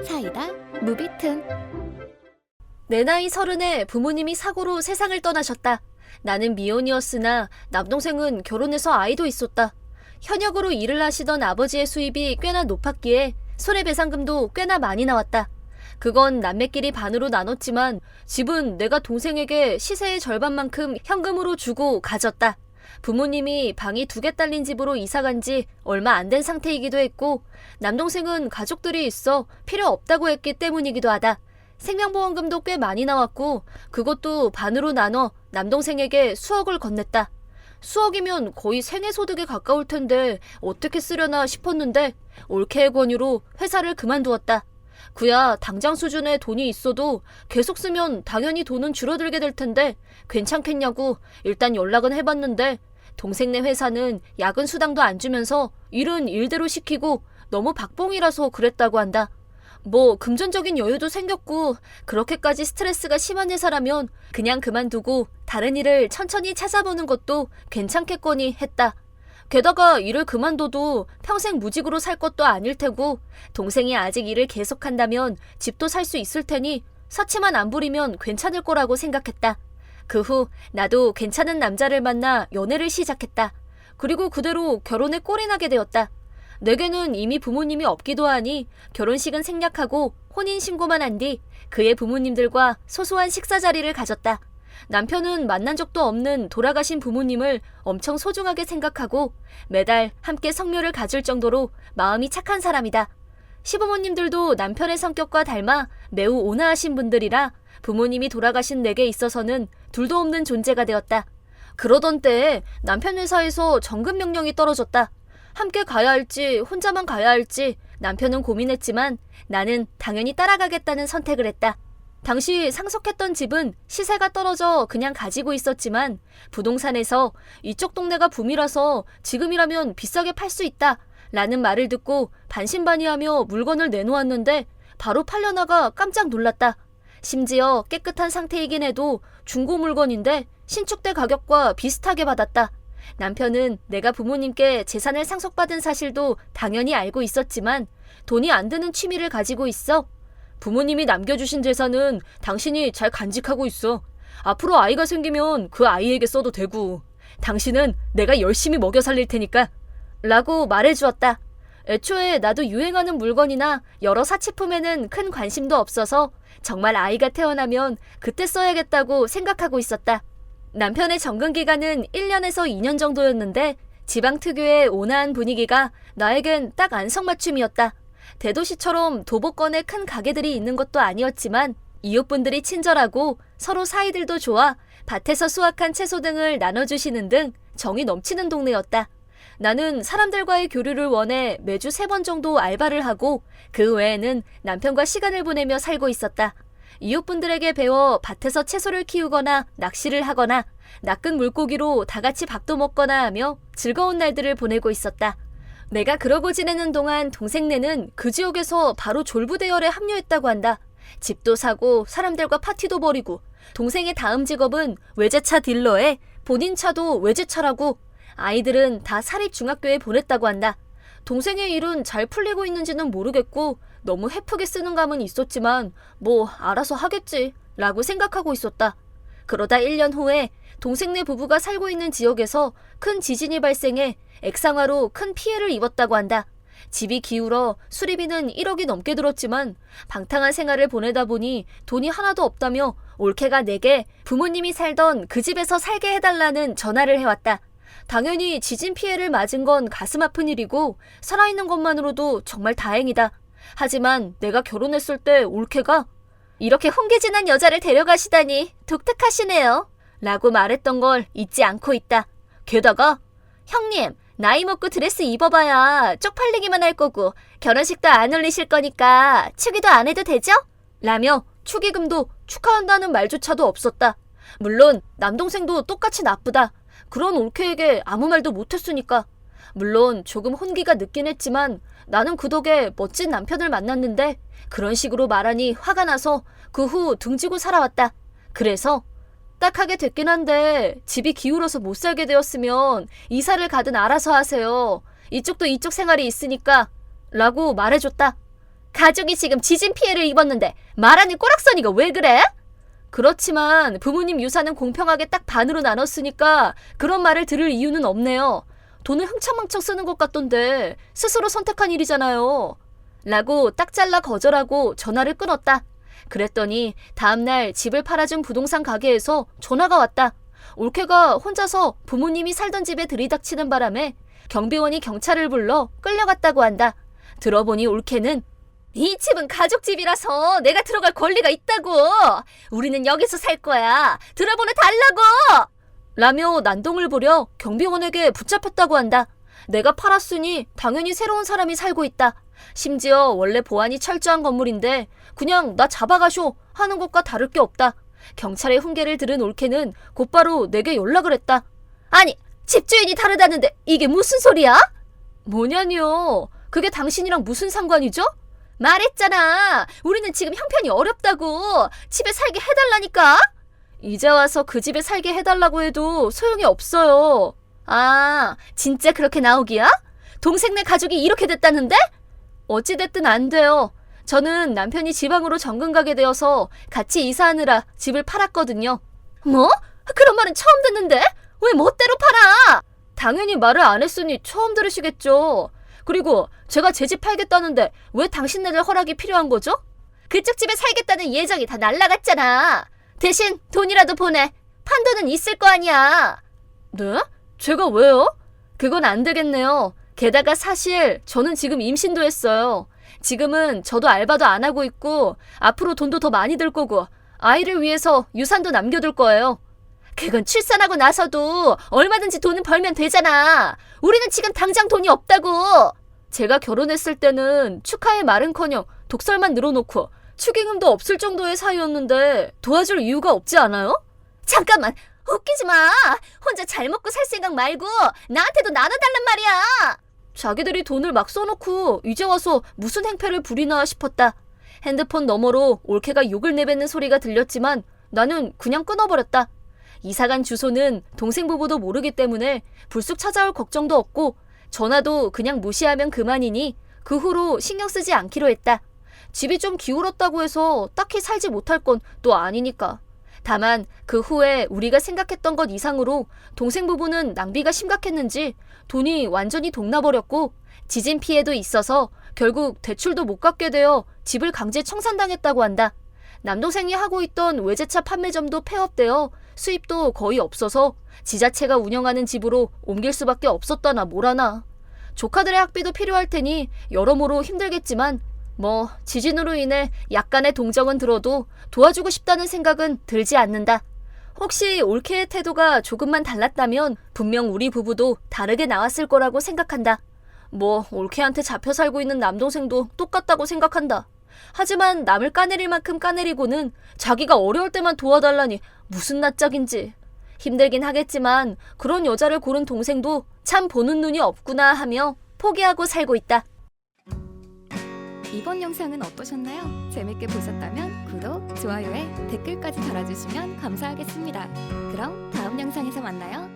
사이다 무비튼. 내 나이 30에 부모님이 사고로 세상을 떠나셨다. 나는 미혼이었으나 남동생은 결혼해서 아이도 있었다. 현역으로 일을 하시던 아버지의 수입이 꽤나 높았기에 손해배상금도 꽤나 많이 나왔다. 그건 남매끼리 반으로 나눴지만 집은 내가 동생에게 시세의 절반만큼 현금으로 주고 가졌다. 부모님이 방이 2개 딸린 집으로 이사간 지 얼마 안 된 상태이기도 했고 남동생은 가족들이 있어 필요 없다고 했기 때문이기도 하다. 생명보험금도 꽤 많이 나왔고 그것도 반으로 나눠 남동생에게 수억을 건넸다. 수억이면 거의 생애소득에 가까울 텐데 어떻게 쓰려나 싶었는데 올케의 권유로 회사를 그만두었다. 그야 당장 수준의 돈이 있어도 계속 쓰면 당연히 돈은 줄어들게 될 텐데 괜찮겠냐고 일단 연락은 해봤는데 동생네 회사는 야근 수당도 안 주면서 일은 일대로 시키고 너무 박봉이라서 그랬다고 한다. 뭐 금전적인 여유도 생겼고 그렇게까지 스트레스가 심한 회사라면 그냥 그만두고 다른 일을 천천히 찾아보는 것도 괜찮겠거니 했다. 게다가 일을 그만둬도 평생 무직으로 살 것도 아닐 테고 동생이 아직 일을 계속한다면 집도 살 수 있을 테니 사치만 안 부리면 괜찮을 거라고 생각했다. 그 후 나도 괜찮은 남자를 만나 연애를 시작했다. 그리고 그대로 결혼에 꼴이 나게 되었다. 내게는 이미 부모님이 없기도 하니 결혼식은 생략하고 혼인신고만 한 뒤 그의 부모님들과 소소한 식사 자리를 가졌다. 남편은 만난 적도 없는 돌아가신 부모님을 엄청 소중하게 생각하고 매달 함께 성묘를 가질 정도로 마음이 착한 사람이다. 시부모님들도 남편의 성격과 닮아 매우 온화하신 분들이라 부모님이 돌아가신 내게 있어서는 둘도 없는 존재가 되었다. 그러던 때에 남편 회사에서 정급 명령이 떨어졌다. 함께 가야 할지 혼자만 가야 할지 남편은 고민했지만 나는 당연히 따라가겠다는 선택을 했다. 당시 상속했던 집은 시세가 떨어져 그냥 가지고 있었지만 부동산에서 이쪽 동네가 붐이라서 지금이라면 비싸게 팔 수 있다 라는 말을 듣고 반신반의하며 물건을 내놓았는데 바로 팔려나가 깜짝 놀랐다. 심지어 깨끗한 상태이긴 해도 중고 물건인데 신축대 가격과 비슷하게 받았다. 남편은 내가 부모님께 재산을 상속받은 사실도 당연히 알고 있었지만 돈이 안 드는 취미를 가지고 있어. 부모님이 남겨주신 재산은 당신이 잘 간직하고 있어. 앞으로 아이가 생기면 그 아이에게 써도 되고 당신은 내가 열심히 먹여 살릴 테니까 라고 말해주었다. 애초에 나도 유행하는 물건이나 여러 사치품에는 큰 관심도 없어서 정말 아이가 태어나면 그때 써야겠다고 생각하고 있었다. 남편의 정근기간은 1년에서 2년 정도였는데 지방 특유의 온화한 분위기가 나에겐 딱 안성맞춤이었다. 대도시처럼 도보권에 큰 가게들이 있는 것도 아니었지만 이웃분들이 친절하고 서로 사이들도 좋아 밭에서 수확한 채소 등을 나눠주시는 등 정이 넘치는 동네였다. 나는 사람들과의 교류를 원해 매주 3번 정도 알바를 하고 그 외에는 남편과 시간을 보내며 살고 있었다. 이웃분들에게 배워 밭에서 채소를 키우거나 낚시를 하거나 낚은 물고기로 다 같이 밥도 먹거나 하며 즐거운 날들을 보내고 있었다. 내가 그러고 지내는 동안 동생네는 그 지역에서 바로 졸부대열에 합류했다고 한다. 집도 사고 사람들과 파티도 벌이고 동생의 다음 직업은 외제차 딜러에 본인 차도 외제차라고 아이들은 다 사립중학교에 보냈다고 한다. 동생의 일은 잘 풀리고 있는지는 모르겠고 너무 헤프게 쓰는 감은 있었지만 뭐 알아서 하겠지 라고 생각하고 있었다. 그러다 1년 후에 동생네 부부가 살고 있는 지역에서 큰 지진이 발생해 액상화로 큰 피해를 입었다고 한다. 집이 기울어 수리비는 1억이 넘게 들었지만 방탕한 생활을 보내다 보니 돈이 하나도 없다며 올케가 내게 부모님이 살던 그 집에서 살게 해달라는 전화를 해왔다. 당연히 지진 피해를 맞은 건 가슴 아픈 일이고 살아있는 것만으로도 정말 다행이다. 하지만 내가 결혼했을 때 올케가 이렇게 홍계진한 여자를 데려가시다니 독특하시네요 라고 말했던 걸 잊지 않고 있다. 게다가 형님 나이 먹고 드레스 입어봐야 쪽팔리기만 할 거고 결혼식도 안 올리실 거니까 축의도 안 해도 되죠? 라며 축의금도 축하한다는 말조차도 없었다. 물론 남동생도 똑같이 나쁘다. 그런 올케에게 아무 말도 못했으니까. 물론 조금 혼기가 늦긴 했지만 나는 그 덕에 멋진 남편을 만났는데 그런 식으로 말하니 화가 나서 그 후 등지고 살아왔다. 그래서 딱하게 됐긴 한데 집이 기울어서 못 살게 되었으면 이사를 가든 알아서 하세요. 이쪽도 이쪽 생활이 있으니까 라고 말해줬다. 가족이 지금 지진 피해를 입었는데 말하는 꼬락서니가 왜 그래? 그렇지만 부모님 유산은 공평하게 딱 반으로 나눴으니까 그런 말을 들을 이유는 없네요. 돈을 흥청망청 쓰는 것 같던데 스스로 선택한 일이잖아요. 라고 딱 잘라 거절하고 전화를 끊었다. 그랬더니 다음날 집을 팔아준 부동산 가게에서 전화가 왔다. 올케가 혼자서 부모님이 살던 집에 들이닥치는 바람에 경비원이 경찰을 불러 끌려갔다고 한다. 들어보니 올케는 이 집은 가족 집이라서 내가 들어갈 권리가 있다고. 우리는 여기서 살 거야. 들어보내 달라고. 라며 난동을 부려 경비원에게 붙잡혔다고 한다. 내가 팔았으니 당연히 새로운 사람이 살고 있다. 심지어 원래 보안이 철저한 건물인데 그냥 나 잡아가쇼 하는 것과 다를 게 없다. 경찰의 훈계를 들은 올케는 곧바로 내게 연락을 했다. 아니, 집주인이 다르다는데 이게 무슨 소리야? 뭐냐뇨. 그게 당신이랑 무슨 상관이죠? 말했잖아. 우리는 지금 형편이 어렵다고. 집에 살게 해달라니까. 이제 와서 그 집에 살게 해달라고 해도 소용이 없어요. 아, 진짜 그렇게 나오기야? 동생네 가족이 이렇게 됐다는데? 어찌됐든 안 돼요. 저는 남편이 지방으로 정근 가게 되어서 같이 이사하느라 집을 팔았거든요. 뭐? 그런 말은 처음 듣는데? 왜 멋대로 팔아? 당연히 말을 안 했으니 처음 들으시겠죠. 그리고 제가 제 집 팔겠다는데 왜 당신네들 허락이 필요한 거죠? 그쪽 집에 살겠다는 예정이 다 날라갔잖아. 대신 돈이라도 보내. 판돈은 있을 거 아니야. 네? 제가 왜요? 그건 안 되겠네요. 게다가 사실 저는 지금 임신도 했어요. 지금은 저도 알바도 안 하고 있고 앞으로 돈도 더 많이 들 거고 아이를 위해서 유산도 남겨둘 거예요. 그건 출산하고 나서도 얼마든지 돈은 벌면 되잖아. 우리는 지금 당장 돈이 없다고. 제가 결혼했을 때는 축하의 말은커녕 독설만 늘어놓고 축의금도 없을 정도의 사이였는데 도와줄 이유가 없지 않아요? 잠깐만, 웃기지 마. 혼자 잘 먹고 살 생각 말고 나한테도 나눠달란 말이야. 자기들이 돈을 막 써놓고 이제 와서 무슨 행패를 부리나 싶었다. 핸드폰 너머로 올케가 욕을 내뱉는 소리가 들렸지만 나는 그냥 끊어버렸다. 이사간 주소는 동생 부부도 모르기 때문에 불쑥 찾아올 걱정도 없고 전화도 그냥 무시하면 그만이니 그 후로 신경 쓰지 않기로 했다. 집이 좀 기울었다고 해서 딱히 살지 못할 건 또 아니니까. 다만 그 후에 우리가 생각했던 것 이상으로 동생 부부는 낭비가 심각했는지 돈이 완전히 동나버렸고 지진 피해도 있어서 결국 대출도 못 갚게 되어 집을 강제 청산당했다고 한다. 남동생이 하고 있던 외제차 판매점도 폐업되어 수입도 거의 없어서 지자체가 운영하는 집으로 옮길 수밖에 없었다나 뭐라나. 조카들의 학비도 필요할 테니 여러모로 힘들겠지만 뭐 지진으로 인해 약간의 동정은 들어도 도와주고 싶다는 생각은 들지 않는다. 혹시 올케의 태도가 조금만 달랐다면 분명 우리 부부도 다르게 나왔을 거라고 생각한다. 뭐 올케한테 잡혀 살고 있는 남동생도 똑같다고 생각한다. 하지만 남을 까내릴 만큼 까내리고는 자기가 어려울 때만 도와달라니 무슨 낯짝인지. 힘들긴 하겠지만 그런 여자를 고른 동생도 참 보는 눈이 없구나 하며 포기하고 살고 있다. 이번 영상은 어떠셨나요? 재밌게 보셨다면 구독, 좋아요에 댓글까지 달아주시면 감사하겠습니다. 그럼 다음 영상에서 만나요.